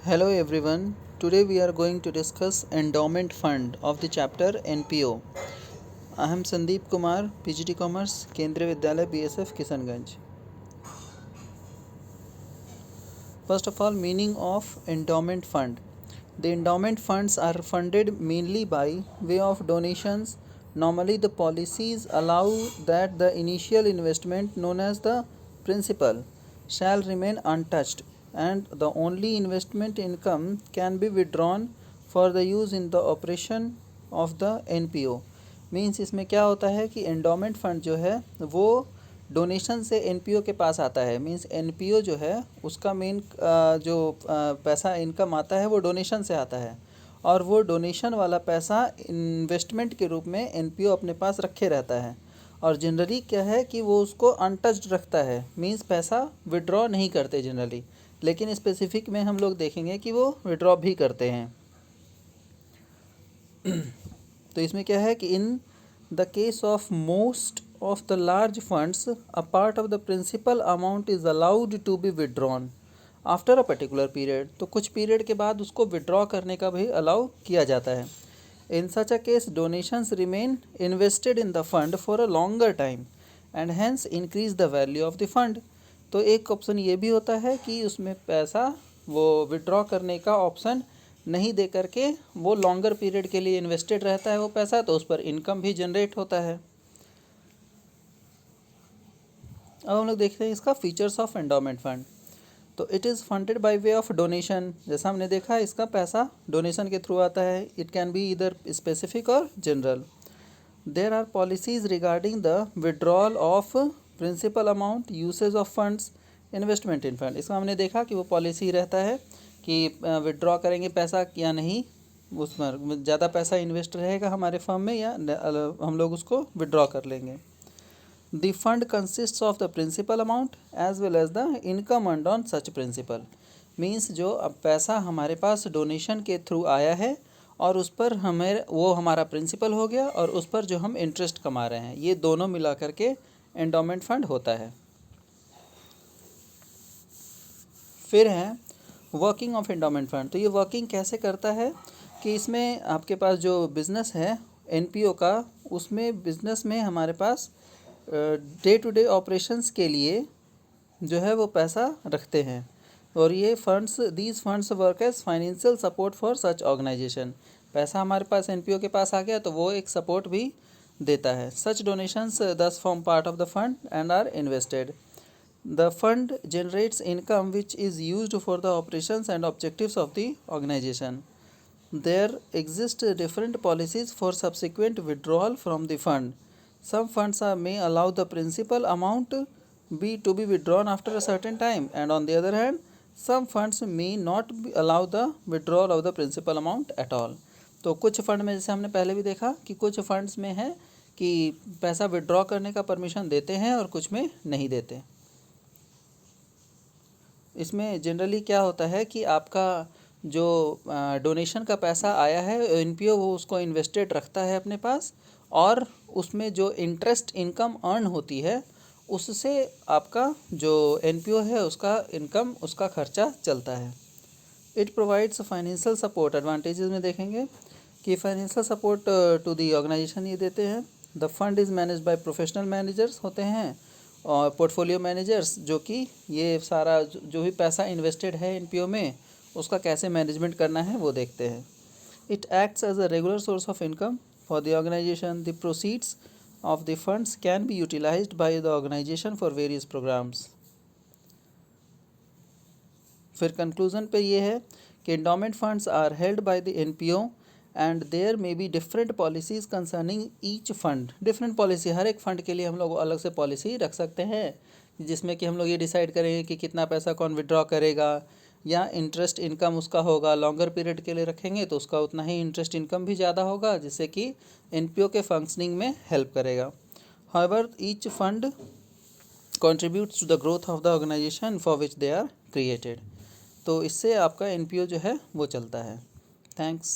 Hello everyone. Today we are going to discuss endowment fund of the chapter NPO. I am Sandeep Kumar, PGT Commerce, Kendriya Vidyalaya, BSF, Kishanganj. First of all, meaning of endowment fund. The endowment funds are funded mainly by way of donations. Normally, the policies allow that the initial investment, known as the principal, shall remain untouched, and the only investment income can be withdrawn for the use in the operation of the NPO. Means इसमें क्या होता है कि endowment fund जो है वो donation से NPO के पास आता है। मीन्स एनपीओ जो है उसका मेन जो पैसा इनकम आता है वो डोनेशन से आता है, और वो डोनेशन वाला पैसा इन्वेस्टमेंट के रूप में एनपीओ अपने पास रखे रहता है। और जनरली क्या है कि वो उसको अनटच्ड रखता है, मीन्स पैसा विड्रॉ नहीं करते जनरली, लेकिन स्पेसिफिक में हम लोग देखेंगे कि वो विड्रॉ भी करते हैं। तो इसमें क्या है कि in the case of most of the large funds, a part of the principal amount is allowed to be withdrawn after a particular period. तो कुछ पीरियड के बाद उसको विड्रॉ करने का भी अलाउ किया जाता है। In such a case, donations remain invested in the fund for a longer time and hence increase the value of the fund. तो एक ऑप्शन ये भी होता है कि उसमें पैसा वो विड्रॉ करने का ऑप्शन नहीं दे करके वो लॉन्गर पीरियड के लिए इन्वेस्टेड रहता है वो पैसा, तो उस पर इनकम भी जनरेट होता है। अब हम लोग देखते हैं इसका फीचर्स ऑफ एंडोमेंट फंड। तो it is funded by way of donation. जैसा हमने देखा इसका पैसा डोनेशन के थ्रू आता है। It can be either specific और general. There are policies regarding the withdrawal of principal amount, usage of funds, investment in fund. इसका हमने देखा कि वो पॉलिसी रहता है कि विड्रॉ करेंगे पैसा या नहीं, उसमें ज़्यादा पैसा इन्वेस्ट रहेगा हमारे फर्म में या हम लोग उसको विड्रॉ कर लेंगे। The fund consists of the principal amount as well as the income earned on such principal. Means जो अब पैसा हमारे पास डोनेशन के थ्रू आया है और उस पर हमें वो हमारा प्रिंसिपल हो गया और उस पर जो हम इंटरेस्ट कमा रहे हैं, ये दोनों मिला करके एंडोमेंट फंड होता है। फिर है वर्किंग ऑफ एंडोमेंट फंड। तो ये वर्किंग कैसे करता है कि इसमें आपके पास जो बिज़नेस है एनपीओ का, उसमें बिज़नेस में हमारे पास डे टू डे ऑपरेशंस के लिए जो है वो पैसा रखते हैं, और ये funds these funds work as financial support for such organization. पैसा हमारे पास एनपीओ के पास आ गया तो वो एक सपोर्ट भी देता है। Such donations thus form part of the fund and are invested. The fund generates income which is used for the operations and objectives of the organization. There exist different policies for subsequent withdrawal from the fund. Some funds may allow the principal amount to be withdrawn after a certain time, and on the other hand, some funds may not allow the withdrawal of the principal amount at all. तो कुछ fund में जैसे हमने पहले भी देखा कि कुछ फंड्स में है कि पैसा विड्रॉ करने का परमिशन देते हैं और कुछ में नहीं देते। इसमें जनरली क्या होता है कि आपका जो डोनेशन का पैसा आया है एनपीओ वो उसको इन्वेस्टेड रखता है अपने पास, और उसमें जो इंटरेस्ट इनकम अर्न होती है उससे आपका जो एनपीओ है उसका इनकम, उसका खर्चा चलता है। It provides financial support. Advantages में देखेंगे कि financial support to the organization ये देते हैं। The fund is manage by professional managers होते हैं और पोर्टफोलियो मैनेजर्स, जो कि ये सारा जो भी पैसा इन्वेस्टेड है एनपीओ में उसका कैसे मैनेजमेंट करना है वो देखते हैं। It acts as a regular source of income for the organization. The proceeds of the funds can be utilized by the organization for various programs. फिर कंक्लूजन पे ये है कि endowment funds are held by the NPO and there may be different policies concerning each fund. Different policy, हर एक fund के लिए हम लोग अलग से पॉलिसी रख सकते हैं, जिसमें कि हम लोग ये डिसाइड करेंगे कि कितना पैसा कौन विड्रॉ करेगा, या इंटरेस्ट इनकम उसका होगा लॉन्गर पीरियड के लिए रखेंगे तो उसका उतना ही इंटरेस्ट इनकम भी ज़्यादा होगा, जिससे कि एनपीओ के फंक्शनिंग में हेल्प करेगा। However each fund contributes to the growth of the organization for which they are created. तो इससे आपका एनपीओ जो है वो चलता है। थैंक्स।